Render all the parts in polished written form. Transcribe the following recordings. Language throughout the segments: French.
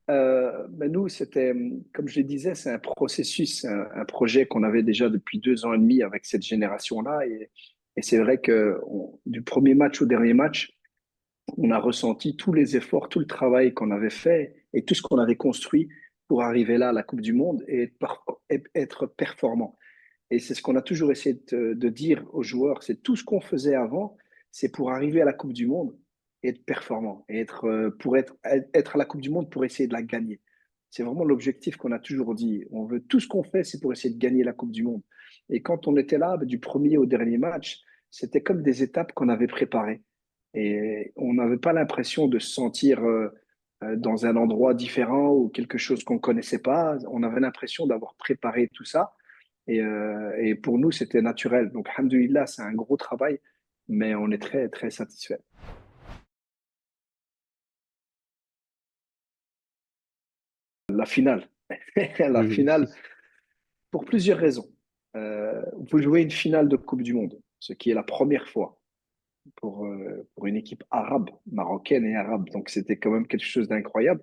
Ben nous, c'était, comme je le disais, c'est un processus, un projet qu'on avait déjà depuis 2 ans et demi avec cette génération-là. Et c'est vrai que du premier match au dernier match, on a ressenti tous les efforts, tout le travail qu'on avait fait et tout ce qu'on avait construit pour arriver là à la Coupe du Monde et être performant. Et c'est ce qu'on a toujours essayé de dire aux joueurs, c'est tout ce qu'on faisait avant, c'est pour arriver à la Coupe du Monde et être performant, et être à la Coupe du Monde pour essayer de la gagner. C'est vraiment l'objectif qu'on a toujours dit. On veut tout ce qu'on fait, c'est pour essayer de gagner la Coupe du Monde. Et quand on était là, du premier au dernier match, c'était comme des étapes qu'on avait préparées. Et on n'avait pas l'impression de se sentir dans un endroit différent ou quelque chose qu'on ne connaissait pas. On avait l'impression d'avoir préparé tout ça et pour nous, c'était naturel. Donc, alhamdoulilah, c'est un gros travail, mais on est très, très satisfait. La finale. La Oui, finale, pour plusieurs raisons. Vous jouez une finale de Coupe du Monde, ce qui est la première fois pour une équipe arabe, marocaine et arabe. Donc, c'était quand même quelque chose d'incroyable.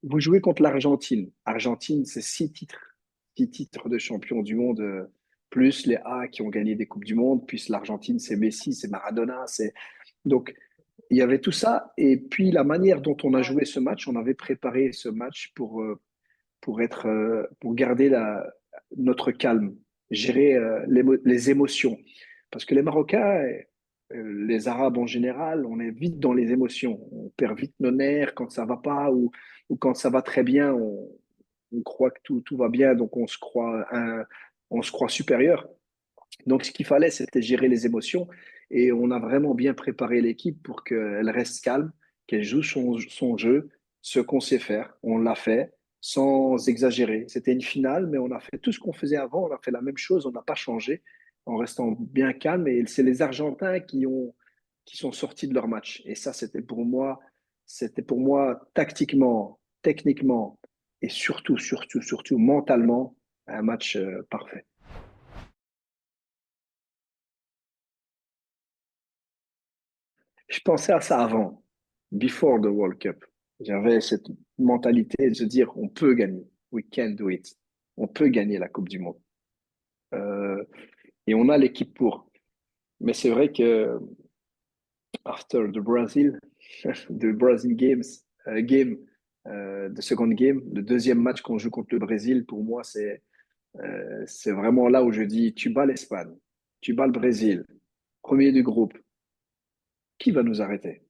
Vous jouez contre l'Argentine. Argentine, c'est 6 titres. 6 titres de champion du monde, plus les A qui ont gagné des Coupes du Monde, plus l'Argentine, c'est Messi, c'est Maradona. Donc, il y avait tout ça. Et puis, la manière dont on a joué ce match, on avait préparé ce match pour garder notre calme, gérer les émotions. Parce que les Marocains, les Arabes en général, on est vite dans les émotions. On perd vite nos nerfs quand ça va pas ou quand ça va très bien, on croit que tout va bien, donc on se croit supérieur. Donc, ce qu'il fallait, c'était gérer les émotions et on a vraiment bien préparé l'équipe pour qu'elle reste calme, qu'elle joue son jeu, ce qu'on sait faire. On l'a fait sans exagérer. C'était une finale, mais on a fait tout ce qu'on faisait avant, on a fait la même chose, on n'a pas changé en restant bien calme. Et c'est les Argentins qui sont sortis de leur match. Et ça, c'était pour moi tactiquement, techniquement et surtout, surtout, surtout mentalement, un match parfait. Je pensais à ça avant, before the World Cup. J'avais cette mentalité de se dire, on peut gagner. We can do it. On peut gagner la Coupe du Monde. Euh, et on a l'équipe pour. Mais c'est vrai que after the Brazil, the Brazil game, the second game, le deuxième match qu'on joue contre le Brésil, pour moi, c'est vraiment là où je dis, tu bats l'Espagne, tu bats le Brésil, premier du groupe, qui va nous arrêter?